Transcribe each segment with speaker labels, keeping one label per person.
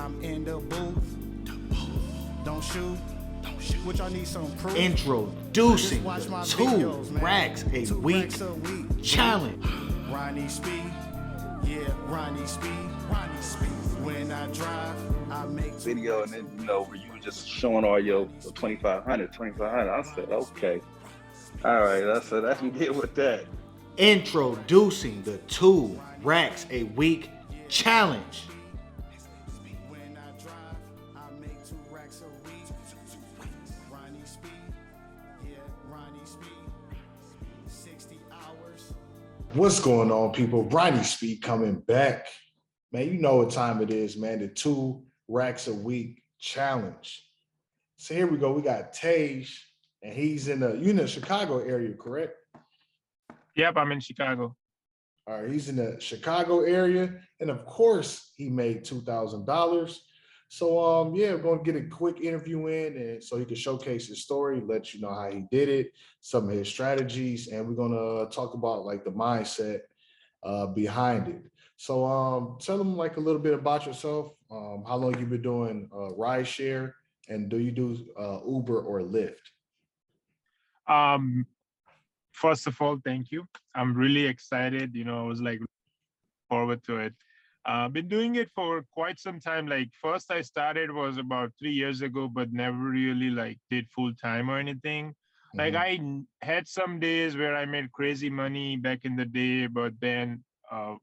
Speaker 1: I'm in the booth. Don't shoot. Which I need some proof.
Speaker 2: Introducing
Speaker 1: Watch
Speaker 2: the
Speaker 1: my
Speaker 2: 2
Speaker 1: videos, man.
Speaker 2: racks a
Speaker 1: 2
Speaker 2: week
Speaker 1: racks a week.
Speaker 2: challenge.
Speaker 1: Ronnie Speed. Yeah, Ronnie Speed. Ronnie Speed. When I drive, I make
Speaker 3: video, and then where you were just showing all your 2500. I said, okay, all right. I said I can get with that.
Speaker 2: Introducing the 2 racks a week challenge.
Speaker 1: When I drive, I make 2 racks a week. Ronnie Speed. Yeah, Ronnie Speed. 60 hours.
Speaker 4: What's going on, people? Riding Speed coming back. Man, you know what time it is, man. The 2 racks a week challenge. So here we go. We got Tej, and he's in the Chicago area, correct?
Speaker 5: Yep, I'm in Chicago.
Speaker 4: All right, he's in the Chicago area, and of course, he made $2,000. So, yeah, we're gonna get a quick interview in, and so he can showcase his story, let you know how he did it, some of his strategies, and we're gonna talk about like the mindset behind it. So, tell them like a little bit about yourself. How long you've been doing Rideshare, and do you do Uber or Lyft?
Speaker 5: First of all, thank you. I'm really excited. I was like forward to it. Been doing it for quite some time. Like first I started was about 3 years ago, but never really like did full time or anything. Like I had some days where I made crazy money back in the day, but then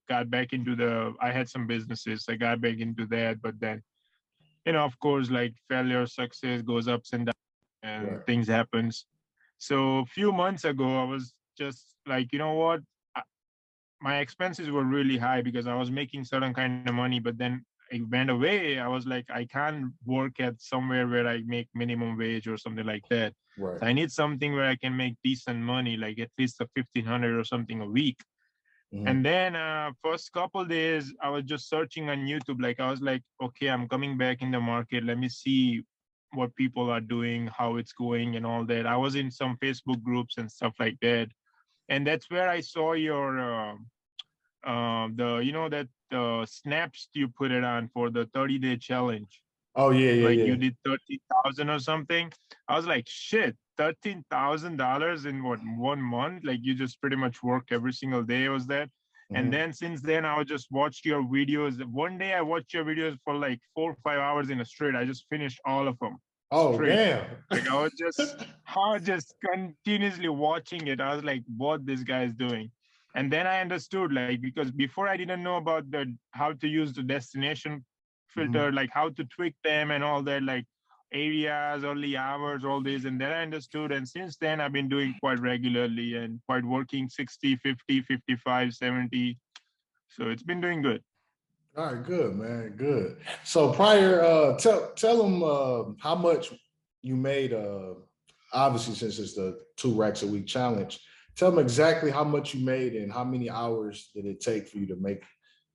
Speaker 5: got back into I had some businesses. I got back into that, but then, of course, like failure, success goes ups and downs and things happens. So a few months ago, I was just like, you know what? My expenses were really high because I was making certain kind of money, but then it went away. I was like, I can't work at somewhere where I make minimum wage or something like that.
Speaker 4: Right.
Speaker 5: So I need something where I can make decent money, like at least a 1,500 or something a week. And then first couple days, I was just searching on YouTube. Like I was like, okay, I'm coming back in the market. Let me see what people are doing, how it's going and all that. I was in some Facebook groups and stuff like that. And that's where I saw your, the snaps you put it on for the 30-day challenge.
Speaker 4: Oh, yeah.
Speaker 5: Like you did 30,000 or something. I was like, shit, $13,000 in what, 1 month? Like you just pretty much work every single day, was that? And then since then, I would just watch your videos. One day I watched your videos for like 4 or 5 hours in a straight. I just finished all of them.
Speaker 4: Oh,
Speaker 5: straight.
Speaker 4: damn.
Speaker 5: Like I was just continuously watching it. I was like, what this guy is doing. And then I understood, like, because before I didn't know about how to use the destination filter, like how to tweak them and all that, like areas, early hours, all this. And then I understood. And since then, I've been doing quite regularly and quite working 60, 50, 55, 70. So it's been doing good.
Speaker 4: All right, good, man, good. So prior, tell them how much you made. Obviously, since it's the 2 racks a week challenge, tell them exactly how much you made and how many hours did it take for you to make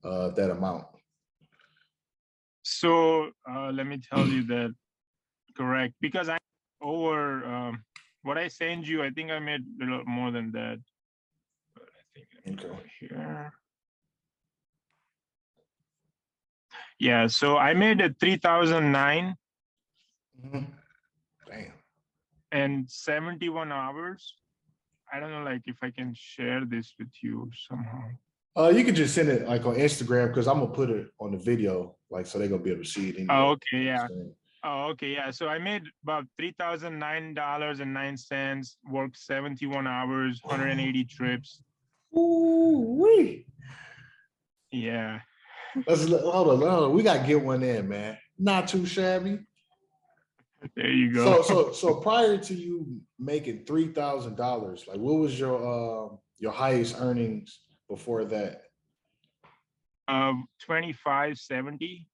Speaker 4: that amount.
Speaker 5: So let me tell you that correct, because I over what I sent you. I think I made a little more than that. But I think I go here. Yeah, so I made it 3,009
Speaker 4: Damn.
Speaker 5: and 71 hours. I don't know, like if I can share this with you somehow.
Speaker 4: You can just send it like on Instagram because I'm gonna put it on the video, like so they're gonna be able to see it.
Speaker 5: Oh, okay, yeah. Oh, okay, yeah. So I made about $3,009.09, worked 71 hours, 180 trips.
Speaker 4: Ooh-wee.
Speaker 5: Yeah.
Speaker 4: Hold on. We gotta get one in, man. Not too shabby.
Speaker 5: There you go.
Speaker 4: So prior to you making $3,000, like what was your highest earnings before that?
Speaker 5: 2570.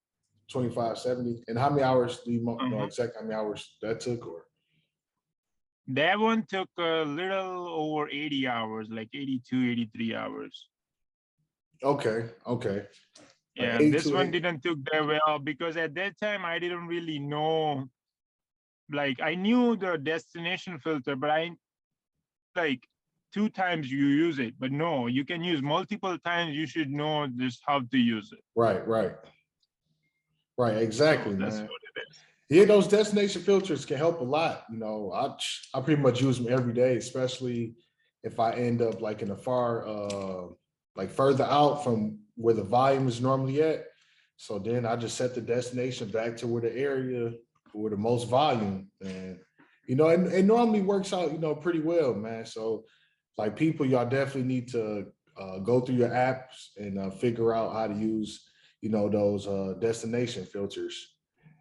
Speaker 4: 2570. And how many hours do you know exactly how many hours that took? Or
Speaker 5: that one took a little over 80 hours, like 82, 83 hours.
Speaker 4: Okay.
Speaker 5: Yeah,
Speaker 4: like
Speaker 5: this one didn't took that well because at that time I didn't really know. Like I knew the destination filter, but I like 2 times you use it, but no, you can use multiple times. You should know just how to use it.
Speaker 4: Right. Right, exactly,
Speaker 5: So that's
Speaker 4: man.
Speaker 5: what it is.
Speaker 4: Yeah, those destination filters can help a lot. You know, I pretty much use them every day, especially if I end up like in a far like further out from where the volume is normally at. So then I just set the destination back to where the area where the most volume. And you know, it normally works out, you know, pretty well, man. So like people, y'all definitely need to go through your apps and figure out how to use, you know, those destination filters.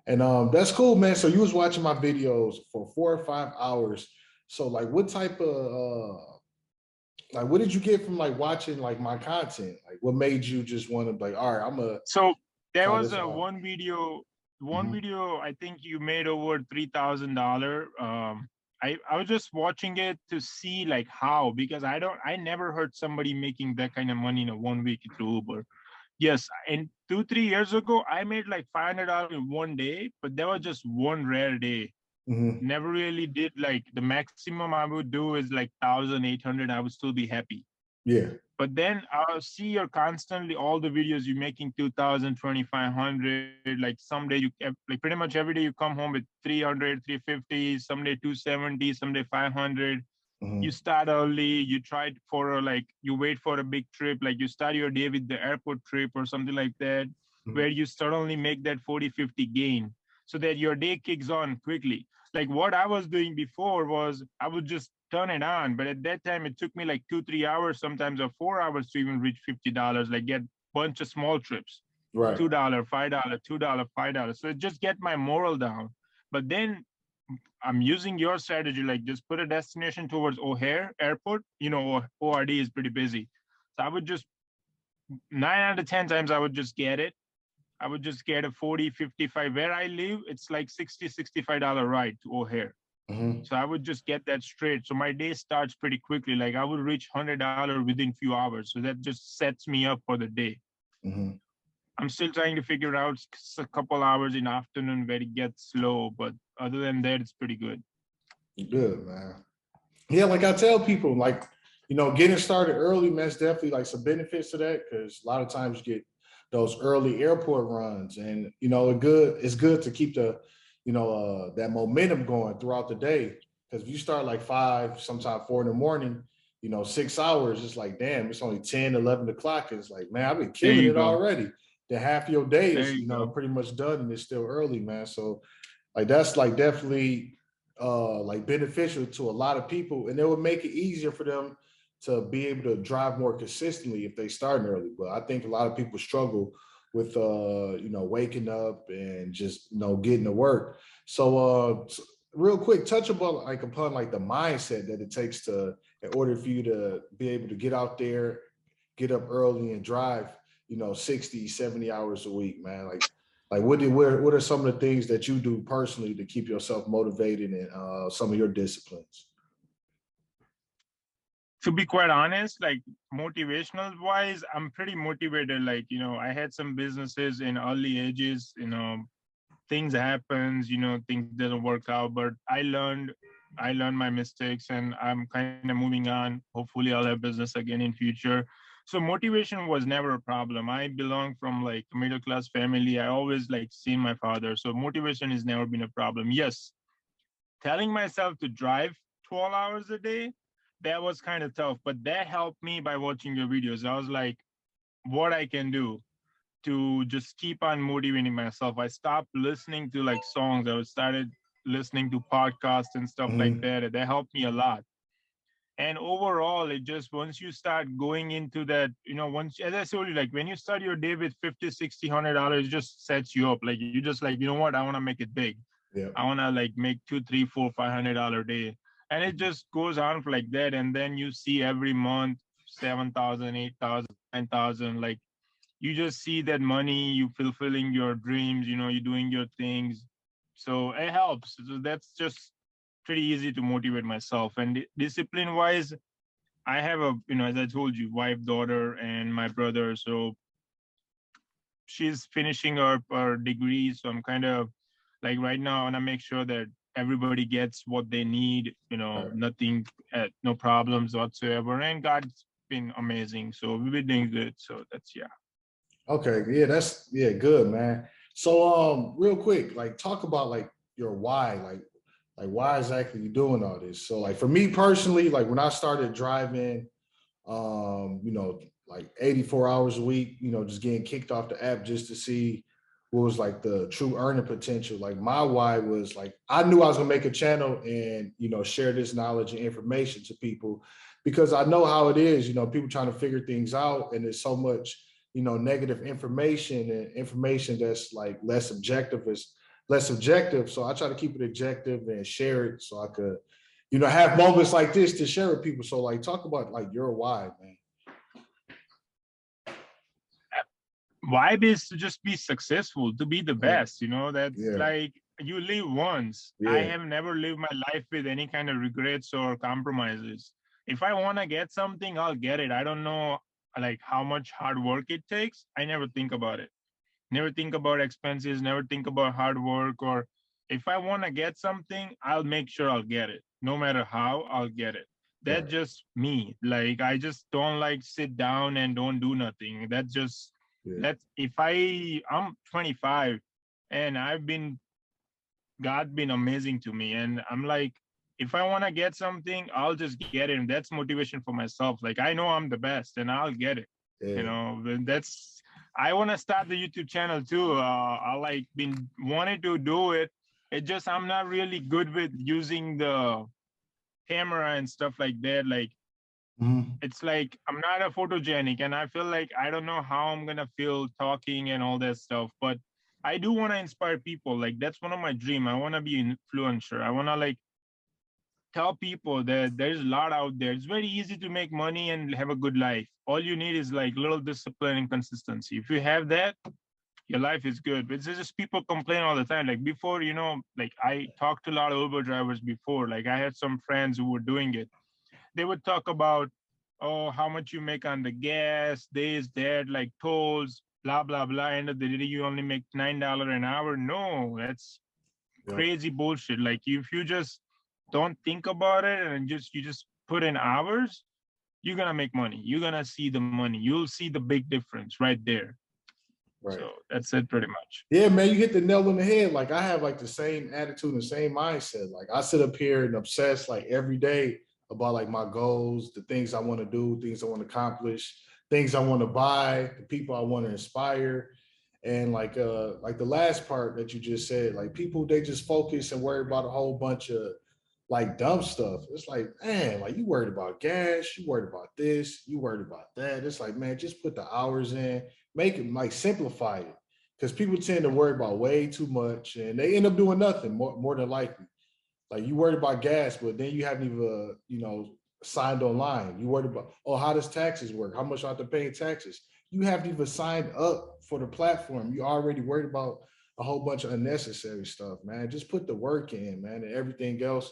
Speaker 4: And that's cool, man. So you was watching my videos for 4 or 5 hours. So like what type of like what did you get from like watching like my content? Like what made you just want to like, all right, I'm gonna
Speaker 5: So there
Speaker 4: try
Speaker 5: was
Speaker 4: this
Speaker 5: a
Speaker 4: out.
Speaker 5: one video I think you made over $3,000. I was just watching it to see like how, because I never heard somebody making that kind of money in a 1 week through Uber. Yes, and 2, 3 years ago, I made like $500 in one day, but that was just one rare day.
Speaker 4: Mm-hmm.
Speaker 5: Never really did like the maximum I would do is like 1,800. I would still be happy.
Speaker 4: Yeah.
Speaker 5: But then I'll see you're constantly all the videos you're making 2,000, 2,500. Like someday like pretty much every day you come home with 300, 350, someday 270, someday 500.
Speaker 4: Mm-hmm.
Speaker 5: You start early, you try for like you wait for a big trip, like you start your day with the airport trip or something like that, where you suddenly make that 40, 50 gain so that your day kicks on quickly. Like what I was doing before was I would just turn it on, but at that time it took me like 2, 3 hours, sometimes or 4 hours to even reach $50, like get bunch of small trips,
Speaker 4: Right.
Speaker 5: $2, $5, $2, $5. So just get my moral down. But then I'm using your strategy, like just put a destination towards O'Hare Airport. You know, ORD is pretty busy. So I would just 9 out of 10 times I would just get it. I would just get a 40, 55. Where I live, it's like $60, $65 ride to O'Hare.
Speaker 4: Mm-hmm.
Speaker 5: So I would just get that straight. So my day starts pretty quickly. Like I would reach $100 within few hours. So that just sets me up for the day.
Speaker 4: Mm-hmm.
Speaker 5: I'm still trying to figure out a couple hours in afternoon where it gets slow, but other than that, it's pretty good.
Speaker 4: Good, man. Yeah, like I tell people, like, you know, getting started early, man, it's definitely like some benefits to that because a lot of times you get those early airport runs, and you know, it's good to keep the, you know, that momentum going throughout the day. Because if you start like 5, sometimes 4 in the morning, you know, 6 hours, it's like, damn, it's only 10, 11 o'clock. It's like, man, I've been
Speaker 5: There
Speaker 4: killing
Speaker 5: you
Speaker 4: it
Speaker 5: go.
Speaker 4: already. Then half your day
Speaker 5: There
Speaker 4: is,
Speaker 5: you
Speaker 4: you know,
Speaker 5: go.
Speaker 4: pretty much done and it's still early, man. So like that's like definitely like beneficial to a lot of people, and it would make it easier for them to be able to drive more consistently if they start early. But I think a lot of people struggle with you know, waking up and just, you know, getting to work. So real quick, touch upon like the mindset that it takes to in order for you to be able to get out there, get up early and drive, you know, 60, 70 hours a week, man. Like what are some of the things that you do personally to keep yourself motivated and some of your disciplines?
Speaker 5: To be quite honest, like motivational wise, I'm pretty motivated. Like, I had some businesses in early ages, things happens, things didn't work out, but I learned my mistakes and I'm kind of moving on. Hopefully I'll have business again in future. So motivation was never a problem. I belong from like a middle class family. I always like seen my father. So motivation has never been a problem. Yes, telling myself to drive 12 hours a day, that was kind of tough, but that helped me by watching your videos. I was like, what I can do to just keep on motivating myself. I stopped listening to like songs. I started listening to podcasts and stuff like
Speaker 4: Mhm.
Speaker 5: that. That helped me a lot. And overall, it just, once you start going into that, once, as I told you, like when you start your day with 50, 60, $100, it just sets you up. Like you just like, you know what, I want to make it big.
Speaker 4: Yeah.
Speaker 5: I want to like make 2, 3, 4, $500 a day. And it just goes on for like that. And then you see every month, 7,000, 8,000, 9,000. Like you just see that money, you fulfilling your dreams, you're doing your things. So it helps. So that's just pretty easy to motivate myself. And discipline wise, I have a, as I told you, wife, daughter, and my brother. So she's finishing her degree. So I'm kind of like right now, I want to make sure that everybody gets what they need,
Speaker 4: Right.
Speaker 5: nothing, no problems whatsoever. And God's been amazing. So we've been doing good. So that's, yeah.
Speaker 4: Okay. Yeah, that's good, man. So real quick, like talk about like your why, like why exactly you doing all this. So like for me personally, like when I started driving, you know, like 84 hours a week, you know, just getting kicked off the app just to see what was like the true earning potential. Like my why was like I knew I was gonna make a channel and you know share this knowledge and information to people because I know how it is, you know, people trying to figure things out and there's so much, you know, negative information and information that's like less objective is less objective. So I try to keep it objective and share it so I could, you know, have moments like this to share with people. So like talk about like your why, man.
Speaker 5: Vibe is to just be successful, to be the
Speaker 4: Yeah.
Speaker 5: best, you know, that's
Speaker 4: Yeah.
Speaker 5: like you live once. I
Speaker 4: Yeah.
Speaker 5: have never lived my life with any kind of regrets or compromises. If I want to get something, I'll get it. I don't know like how much hard work it takes. I never think about it. Never think about expenses, never think about hard work. Or if I want to get something, I'll make sure I'll get it. No matter how, I'll get it. That's
Speaker 4: Right.
Speaker 5: just me. Like I just don't like sit down and don't do nothing.
Speaker 4: Yeah.
Speaker 5: That's if I'm 25 and God been amazing to me. And I'm like, if I want to get something, I'll just get it. And that's motivation for myself. Like I know I'm the best and I'll get it. You
Speaker 4: Yeah.
Speaker 5: know, and that's I want to start the YouTube channel too. I like been wanting to do it. It just I'm not really good with using the camera and stuff like that. Like
Speaker 4: Mhm.
Speaker 5: it's like I'm not a photogenic and I feel like I don't know how I'm gonna feel talking and all that stuff. But I do want to inspire people. Like that's one of my dream. I want to be an influencer. I want to like tell people that there's a lot out there. It's very easy to make money and have a good life. All you need is like little discipline and consistency. If you have that, your life is good. But it's just people complain all the time. Like before, you know, like I talked to a lot of Uber drivers before. Like I had some friends who were doing it. They would talk about, oh, how much you make on the gas, this, that, like tolls, blah, blah, blah. End of the day, you only make $9 an hour. No, that's
Speaker 4: Yep.
Speaker 5: crazy bullshit. Like if you just don't think about it and you just put in hours, you're gonna make money. You're gonna see the money. You'll see the big difference right there.
Speaker 4: Right.
Speaker 5: So that's it pretty much.
Speaker 4: Yeah, man, you hit the nail on the head. Like I have like the same attitude and same mindset. Like I sit up here and obsess like every day about like my goals, the things I want to do, things I want to accomplish, things I want to buy, the people I want to inspire. And like the last part that you just said, like people they just focus and worry about a whole bunch of like dumb stuff. It's like, man, like you worried about gas, you worried about this, you worried about that. It's like, man, just put the hours in, make it like simplify it. Because people tend to worry about way too much and they end up doing nothing more than likely. Like you worried about gas, but then you haven't even, you know, signed online. You worried about, oh, how does taxes work? How much I have to pay in taxes? You haven't even signed up for the platform. You already worried about a whole bunch of unnecessary stuff, man. Just put the work in, man, and everything else,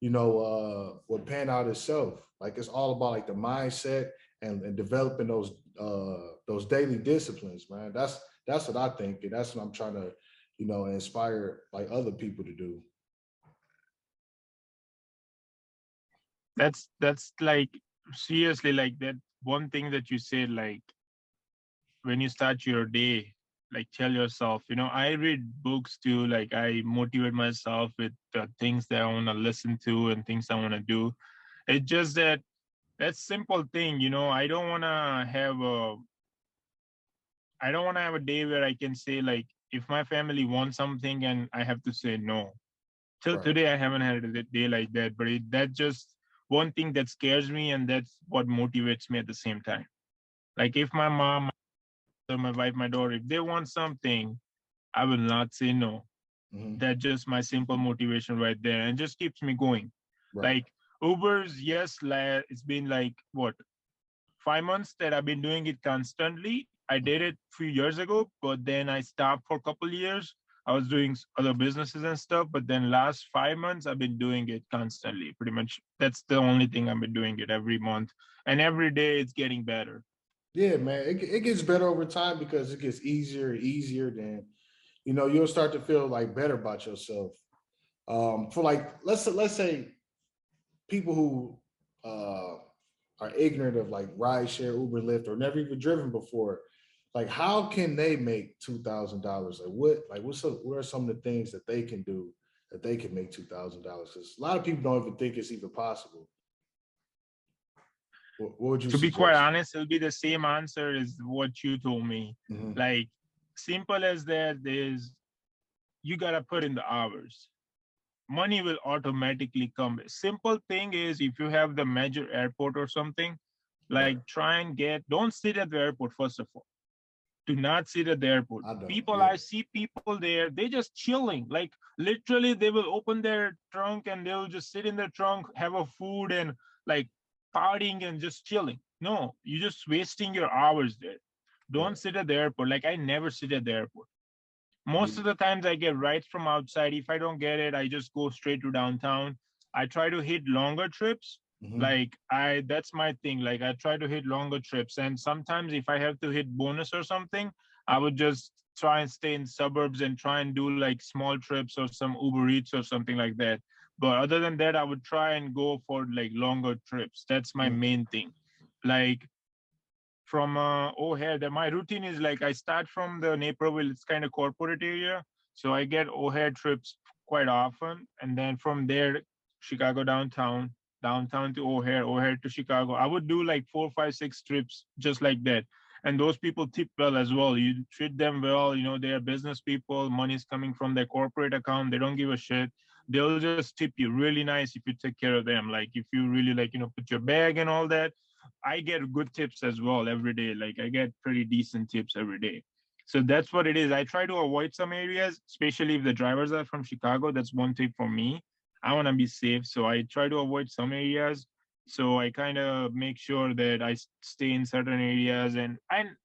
Speaker 4: you know, will pan out itself. Like it's all about like the mindset and developing those daily disciplines, man. That's what I think, and that's what I'm trying to, you know, inspire like other people to do.
Speaker 5: That's like seriously like that one thing that you said, like when you start your day, like tell yourself, you know, I read books too, like I motivate myself with the things that I want to listen to and things I want to do. It's just that simple thing, you know, I don't want to have a day where I can say like if my family wants something and I have to say no. Till
Speaker 4: Right.
Speaker 5: today I haven't had a day like that, but that just one thing that scares me and that's what motivates me at the same time. Like if my mom, my wife, my daughter, if they want something, I will not say no.
Speaker 4: Mhm.
Speaker 5: That's just my simple motivation right there and just keeps me going.
Speaker 4: Right.
Speaker 5: Like Uber's, yes, it's been like what, 5 months that I've been doing it constantly. I did it a few years ago, but then I stopped for a couple of years. I was doing other businesses and stuff, but then last 5 months I've been doing it constantly. Pretty much that's the only thing I've been doing it every month, and every day it's getting better.
Speaker 4: Yeah, man. It gets better over time because it gets easier and easier. Then, you know, you'll start to feel like better about yourself. For like, let's say people who are ignorant of like rideshare, Uber, Lyft, or never even driven before. like how can they make $2,000? What are some of the things that they can do that they can make $2,000? Because a lot of people don't even think it's even possible. What would you
Speaker 5: To be quite
Speaker 4: suggest?
Speaker 5: honest, it'll be the same answer as what you told me.
Speaker 4: Mhm.
Speaker 5: Like, simple as that is you gotta put in the hours. Money will automatically come. Simple thing is if you have the major airport or something,
Speaker 4: Right.
Speaker 5: like try and don't sit at the airport, first of all. Do not sit at the airport.
Speaker 4: I don't.
Speaker 5: People,
Speaker 4: Yeah.
Speaker 5: I see people there, they just chilling. Like literally they will open their trunk and they'll just sit in the trunk, have a food and like partying and just chilling. No, you're just wasting your hours there.
Speaker 4: Right.
Speaker 5: Don't sit at the airport. Like I never sit at the airport. Most
Speaker 4: Yeah.
Speaker 5: of the times I get rides from outside. If I don't get it, I just go straight to downtown. I try to hit longer trips.
Speaker 4: Mhm.
Speaker 5: Like that's my thing. Like I try to hit longer trips. And sometimes if I have to hit bonus or something, I would just try and stay in suburbs and try and do like small trips or some Uber Eats or something like that. But other than that, I would try and go for like longer trips. That's my
Speaker 4: Mm.
Speaker 5: main thing. Like from O'Hare, that my routine is like I start from the Naperville, it's kind of corporate area. So I get O'Hare trips quite often. And then from there, Chicago downtown, downtown to O'Hare, O'Hare to Chicago. I would do like 4, 5, 6 trips just like that. And those people tip well as well. You treat them well, you know, they are business people, money's coming from their corporate account, they don't give a shit. They'll just tip you really nice if you take care of them. Like if you really like, you know, put your bag and all that, I get good tips as well every day. Like I get pretty decent tips every day. So that's what it is. I try to avoid some areas, especially if the drivers are from Chicago. That's one tip for me. I want to be safe. So I try to avoid some areas. So I kind of make sure that I stay in certain areas and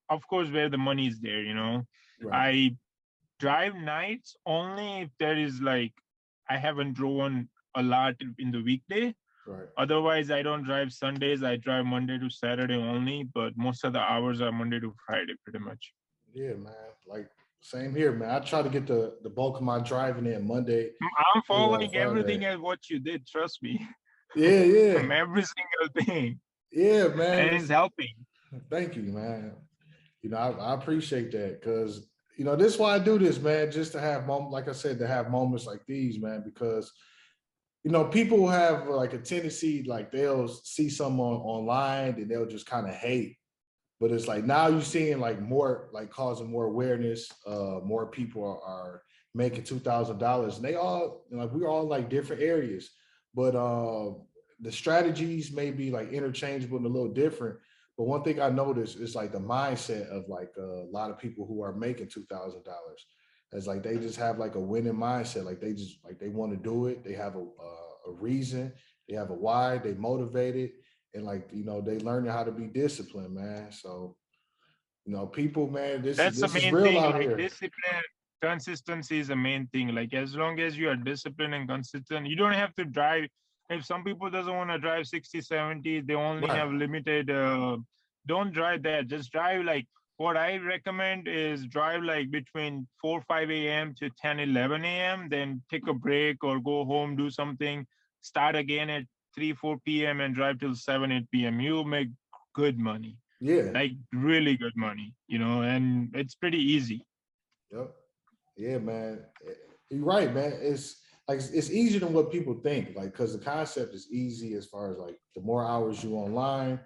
Speaker 5: of course where the money is there, you know.
Speaker 4: Right.
Speaker 5: I drive nights only if there is like I haven't driven a lot in the weekday.
Speaker 4: Right.
Speaker 5: Otherwise, I don't drive Sundays. I drive Monday to Saturday only, but most of the hours are Monday to Friday, pretty much.
Speaker 4: Yeah, man. Like same here, man. I try to get the bulk of my driving in Monday
Speaker 5: I'm
Speaker 4: through
Speaker 5: following
Speaker 4: Friday.
Speaker 5: everything as what you did. Trust me,
Speaker 4: Yeah, yeah,
Speaker 5: every single thing,
Speaker 4: yeah, man.
Speaker 5: and it's helping.
Speaker 4: Thank you, man. I appreciate that because this is why I do this, man. Just to have moments, like I said, to have moments like these, man. Because people have like a tendency, like they'll see someone online and they'll just kind of hate. But it's like now you're seeing like more, like causing more awareness. More people are making $2,000, and they all like we're all like different areas, but the strategies may be like interchangeable and a little different. But one thing I noticed is like the mindset of like a lot of people who are making $2,000. It's like they just have like a winning mindset. Like they just like they want to do it. They have a reason. They have a why. They motivated, and like they learning how to be disciplined, man. So people, man, this is
Speaker 5: That's the
Speaker 4: this is
Speaker 5: main
Speaker 4: real
Speaker 5: thing.
Speaker 4: out
Speaker 5: Like
Speaker 4: here.
Speaker 5: discipline, consistency is the main thing. Like as long as you are disciplined and consistent, you don't have to drive. If some people doesn't want to drive 60, 70, they only
Speaker 4: Right.
Speaker 5: have limited. Don't drive that. Just drive like what I recommend is drive like between 4, 5 a.m. to 10, 11 a.m. Then take a break or go home, do something, start again at 3, 4 p.m. and drive till 7, 8 p.m. You'll make good money,
Speaker 4: Yeah.
Speaker 5: like really good money, you know, and it's pretty easy.
Speaker 4: Yep. Yeah, man. You're right, man. It's like it's easier than what people think. Like, because the concept is easy as far as like the more hours you online,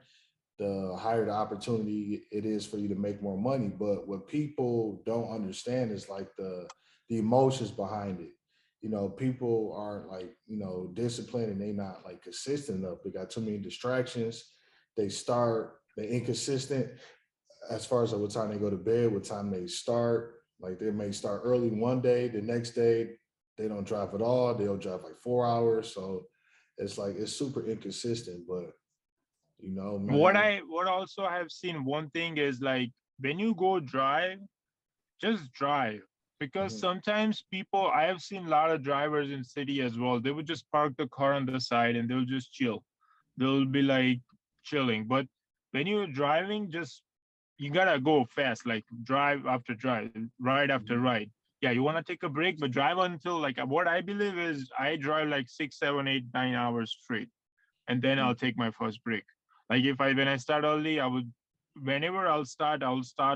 Speaker 4: the higher the opportunity it is for you to make more money. But what people don't understand is like the emotions behind it. People aren't like, disciplined, and they not like consistent enough. They got too many distractions. They're inconsistent as far as like what time they go to bed, what time they start. Like they may start early one day, the next day they don't drive at all. They'll drive like 4 hours. So it's like it's super inconsistent. But man.
Speaker 5: What also I have seen, one thing is like when you go drive, just drive, because
Speaker 4: Mhm.
Speaker 5: sometimes people, I have seen a lot of drivers in city as well, they would just park the car on the side and they'll just chill. They'll be like chilling. But when you're driving, just you gotta go fast, like drive after drive, ride after
Speaker 4: Mhm.
Speaker 5: ride. Yeah, you want to take a break, but drive until like what I believe is I drive like 6, 7, 8, 9 hours straight, and then I'll take my first break. Like if I when I start early, I would whenever I'll start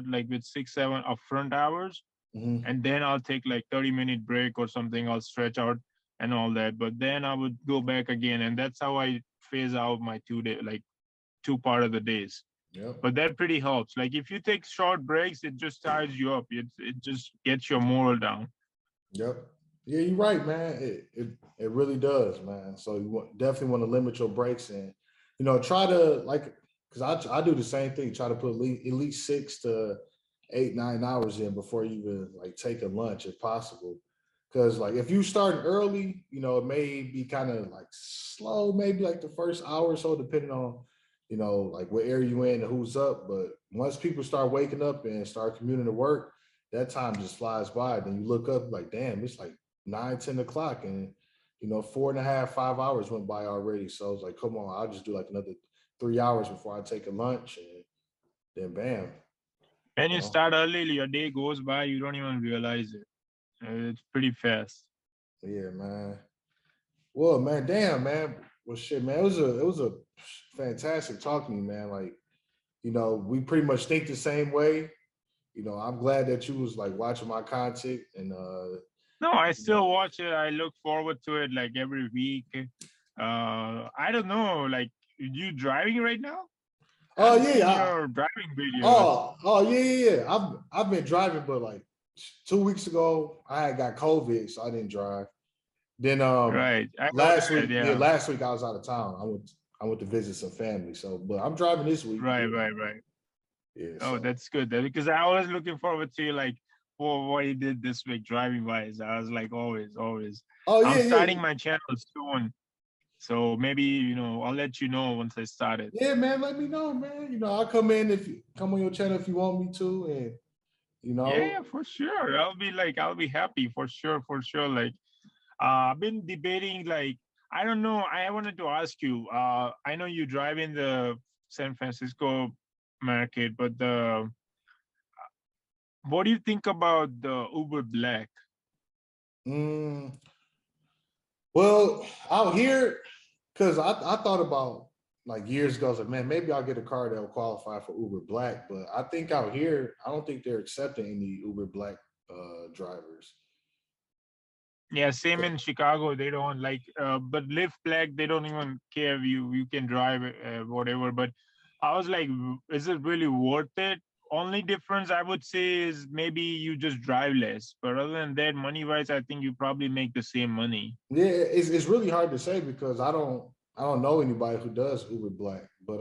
Speaker 5: like with 6, 7 upfront hours,
Speaker 4: Mhm.
Speaker 5: and then I'll take like 30-minute break or something. I'll stretch out and all that. But then I would go back again, and that's how I phase out my 2 day, like two part of the days.
Speaker 4: Yep.
Speaker 5: But that pretty helps. Like if you take short breaks, it just tires you up. It just gets your moral down.
Speaker 4: Yep. Yeah, you're right, man. It really does, man. So definitely want to limit your breaks and try to like because I do the same thing. Try to put at least 6 to 8, 9 hours in before you even like take a lunch if possible. Because like if you start early, it may be kind of like slow, maybe like the first hour or so, depending on like what area you in and who's up. But once people start waking up and start commuting to work, that time just flies by. Then you look up like, damn, it's like 9, 10 o'clock, and 4.5, 5 hours went by already. So I was like, come on, I'll just do like another 3 hours before I take a lunch, and then bam,
Speaker 5: When
Speaker 4: you
Speaker 5: you
Speaker 4: know.
Speaker 5: start early, your day goes by, you don't even realize it. It's pretty fast.
Speaker 4: Yeah, man. Well, man, damn, man. Well, shit, man. It was a fantastic talking to you, man. Like, we pretty much think the same way. I'm glad that you was like watching my content and
Speaker 5: No, I
Speaker 4: you know.
Speaker 5: still watch it. I look forward to it like every week. I don't know, like you driving right now? I
Speaker 4: Oh
Speaker 5: haven't
Speaker 4: yeah,
Speaker 5: seen your driving videos.
Speaker 4: oh yeah. I've been driving, but like 2 weeks ago, I had got COVID, so I didn't drive. Then
Speaker 5: Right. I know that, yeah.
Speaker 4: last week I was out of town. I went to visit some family. So, but I'm driving this week.
Speaker 5: Right,
Speaker 4: Yeah,
Speaker 5: right, right.
Speaker 4: yeah.
Speaker 5: Oh,
Speaker 4: So
Speaker 5: that's good. Because I was looking forward to like what you did this week driving wise. I was like always, always.
Speaker 4: oh
Speaker 5: I'm
Speaker 4: yeah, yeah,
Speaker 5: starting my channel soon. So maybe, I'll let you know once I start it.
Speaker 4: yeah, man. Let me know, man. I'll come in if you come on your channel if you want me to, and you
Speaker 5: Yeah,
Speaker 4: know,
Speaker 5: for sure. I'll be happy for sure, for sure. Like I've been debating, like, I don't know. I wanted to ask you, I know you drive in the San Francisco market, but what do you think about the Uber Black?
Speaker 4: mm, well, out here, because I thought about like years ago, I was like, man, maybe I'll get a car that'll qualify for Uber Black. But I think out here, I don't think they're accepting any Uber Black drivers.
Speaker 5: Yeah, same in Chicago. They don't like, but Lyft Black, they don't even care if you can drive whatever. But I was like, is it really worth it? Only difference I would say is maybe you just drive less. But other than that, money wise, I think you probably make the same money.
Speaker 4: Yeah, it's really hard to say because I don't know anybody who does Uber Black, but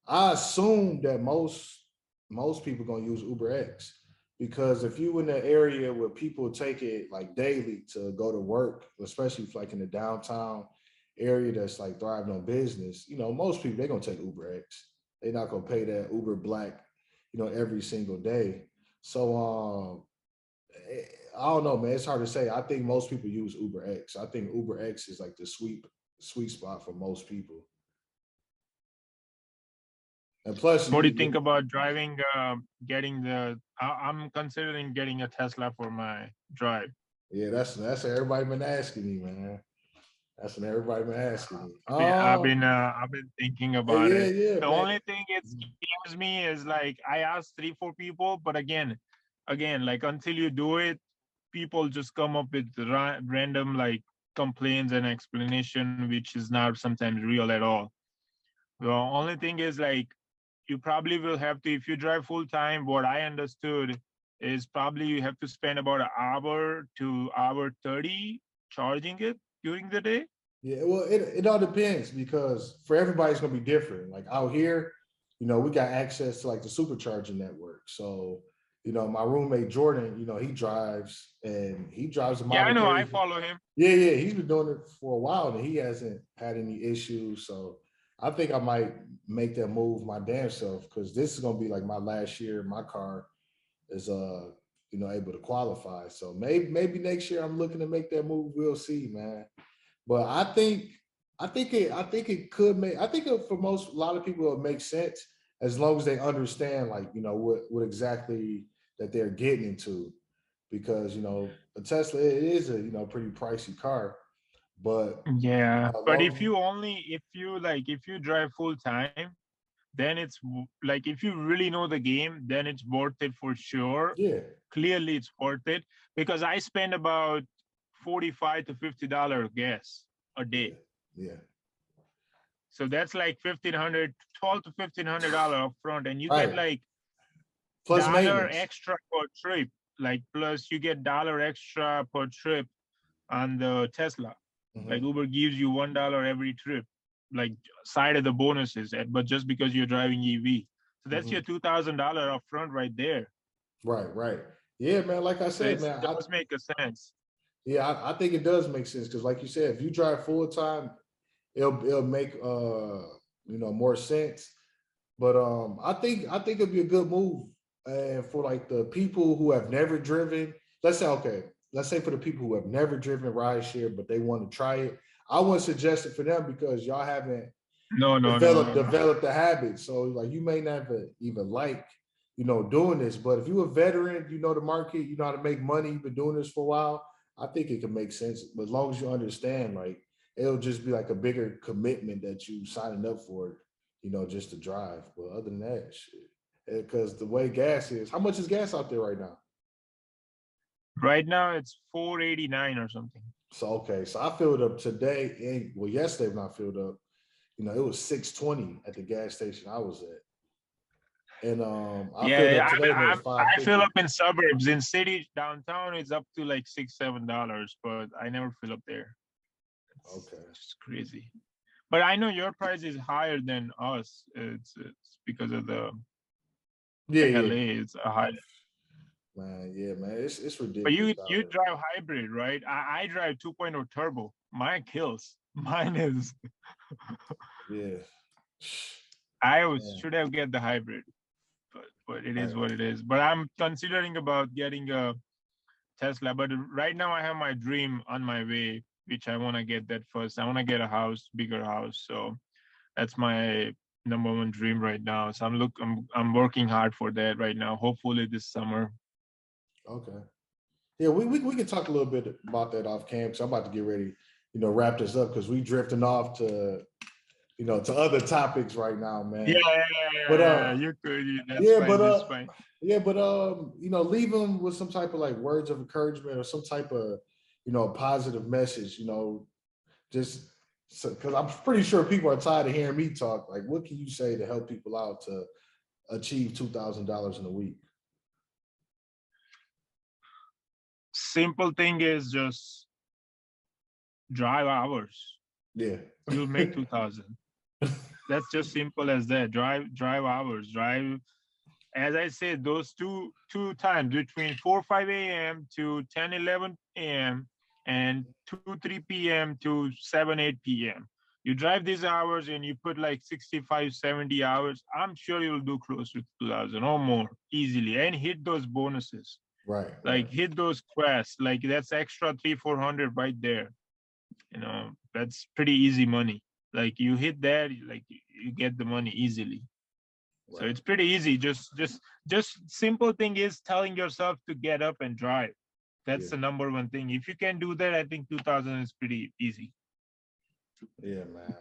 Speaker 4: I assume that most people gonna use Uber X because if you in the area where people take it like daily to go to work, especially if like in the downtown area that's like thriving on business, most people they're gonna take Uber X. They're not gonna pay that Uber Black, every single day. So I don't know, man. It's hard to say. I think most people use Uber X. I think Uber X is like the sweet spot for most people. And plus,
Speaker 5: What do you think about driving, getting I'm considering getting a Tesla for my drive.
Speaker 4: yeah, that's what everybody been asking me, man. That's what everybody been asking me.
Speaker 5: I've been thinking about
Speaker 4: Yeah,
Speaker 5: it.
Speaker 4: yeah,
Speaker 5: The
Speaker 4: man.
Speaker 5: only thing it scares me is like I asked 3, 4 people, but again, like until you do it, people just come up with random like complaints and explanation, which is not sometimes real at all. The only thing is like you probably will have to, if you drive full time. What I understood is probably you have to spend about an hour to hour 30 charging it during the day.
Speaker 4: Yeah, well, it all depends because for everybody it's gonna be different. Like out here, we got access to like the supercharging network. So, my roommate Jordan, he drives a
Speaker 5: Yeah, I
Speaker 4: Model
Speaker 5: know.
Speaker 4: 3.
Speaker 5: I follow him.
Speaker 4: Yeah, he's been doing it for a while and he hasn't had any issues. So I think I might make that move my damn self because this is gonna be like my last year. My car is able to qualify. So maybe next year I'm looking to make that move. We'll see, man. But I think it could make. I think for a lot of people it makes sense as long as they understand, like what exactly that they're getting into, because a Tesla it is a pretty pricey car, but
Speaker 5: Yeah, but
Speaker 4: long.
Speaker 5: if you drive full time, then it's like, if you really know the game, then it's worth it for sure.
Speaker 4: Yeah.
Speaker 5: Clearly it's worth it, because I spend about $45 to $50 gas a day.
Speaker 4: Yeah.
Speaker 5: So that's like $1,500, $1,200 to $1,500 up front, and you get
Speaker 4: Right.
Speaker 5: like
Speaker 4: Plus
Speaker 5: dollar
Speaker 4: maintenance.
Speaker 5: extra per trip. Like, plus you get dollar extra per trip on the Tesla. Like Uber gives you $1 every trip, like side of the bonuses, but just because you're driving EV. So that's your $2,000 up front right there.
Speaker 4: Right. Yeah, man. Like I
Speaker 5: So
Speaker 4: said,
Speaker 5: it
Speaker 4: man,
Speaker 5: does make a sense.
Speaker 4: yeah, I think it does make sense because, like you said, if you drive full time, it'll make more sense. But I think it'd be a good move, and for like the people who have never driven. Let's say for the people who have never driven rideshare, but they want to try it. I wouldn't suggest it for them because y'all haven't
Speaker 5: No.
Speaker 4: developed the habit. So like you may never even like doing this. But if you're a veteran, you know the market, you know how to make money. You've been doing this for a while. I think it can make sense, but as long as you understand, like it'll just be like a bigger commitment that you signing up for, just to drive. But other than that, shit, because the way gas is, how much is gas out there right now?
Speaker 5: Right now it's $4.89 or something.
Speaker 4: So okay, so I filled up today, and well, yesterday when I filled up, it was $6.20 at the gas station I was at. And I filled up today, and it was
Speaker 5: I fill
Speaker 4: $5.50.
Speaker 5: up in suburbs. In city downtown, it's up to like $6-7, but I never fill up there.
Speaker 4: Okay,
Speaker 5: it's crazy. But I know your price is higher than us. It's because of the LA. It's a high.
Speaker 4: Man, yeah, man, it's ridiculous.
Speaker 5: But you drive hybrid, right? I drive 2.0 turbo. Mine kills. Mine is.
Speaker 4: Yeah.
Speaker 5: I should have get the hybrid, but it is what it is. But I'm considering about getting a Tesla. But right now I have my dream on my way, which I want to get that first. I want to get a house, bigger house. So that's my #1 dream right now. So I'm working hard for that right now. Hopefully this summer.
Speaker 4: Okay. Yeah, we can talk a little bit about that off cam because I'm about to get ready, wrap this up because we drifting off to, to other topics right now, man.
Speaker 5: Yeah, you could. That's fine.
Speaker 4: Yeah, but leave them with some type of like words of encouragement or some type of, positive message, just because I'm pretty sure people are tired of hearing me talk. Like, what can you say to help people out to achieve $2,000 in a week?
Speaker 5: Simple thing is just drive hours.
Speaker 4: Yeah.
Speaker 5: You'll make 2,000. That's just simple as that. Drive hours. Drive, as I said, those two times between 4-5 a.m. to 10-11 a.m. and 2-3 p.m. to 7-8 p.m. You drive these hours and you put like 65-70 hours. I'm sure you'll do close to 2,000 or more easily and hit those bonuses.
Speaker 4: Right.
Speaker 5: Like hit those quests. Like that's extra 300-400 right there. That's pretty easy money. Like you hit that, like you get the money easily. Right. So it's pretty easy. Just simple thing is telling yourself to get up and drive. That's the #1 thing. If you can do that, I think 2,000 is pretty easy.
Speaker 4: Yeah, man.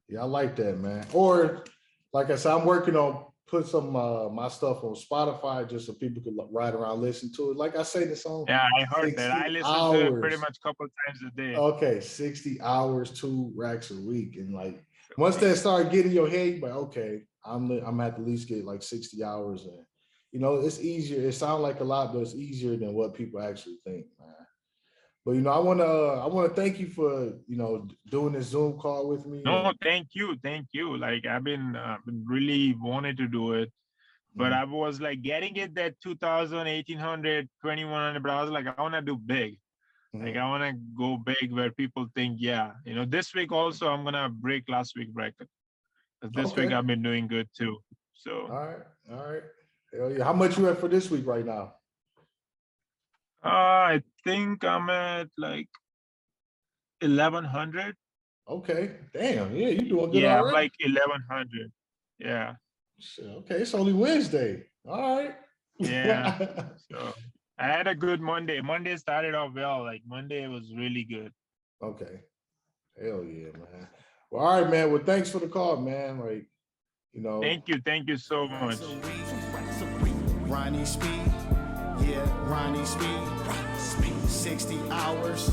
Speaker 4: Yeah, I like that, man. Or like I said, I'm working on put some my stuff on Spotify just so people could ride around, listen to it. Like I say, the song.
Speaker 5: Yeah, I heard that. I listen to it pretty much a couple of times a day.
Speaker 4: Okay, 60 hours, 2 racks a week, and like once that start getting your head, you're like, okay, I'm at least get like 60 hours, and it's easier. It sounds like a lot, but it's easier than what people actually think, man. But I want to thank you for doing this Zoom call with me.
Speaker 5: No, thank you. Like I've been really wanted to do it, but I was like getting it that 2,000, 1,800, 2,100. But I was like, I want to do big. Like I want to go big where people think, yeah, this week also I'm gonna break last week record. This week I've been doing good too. So
Speaker 4: all right. Hell yeah. How much you at for this week right now?
Speaker 5: I think I'm at like 1,100.
Speaker 4: Okay, damn, yeah, you doing good
Speaker 5: yeah,
Speaker 4: already.
Speaker 5: Like 1,100. Yeah.
Speaker 4: Okay, it's only Wednesday. All right.
Speaker 5: Yeah. So I had a good Monday. Monday started off well. Like Monday was really good.
Speaker 4: Okay. Hell yeah, man. Well, all right, man. Well, thanks for the call, man. Like, You know,
Speaker 5: Thank you so much.
Speaker 1: Ronnie Speed, yeah, Ronnie Speed, 60 hours.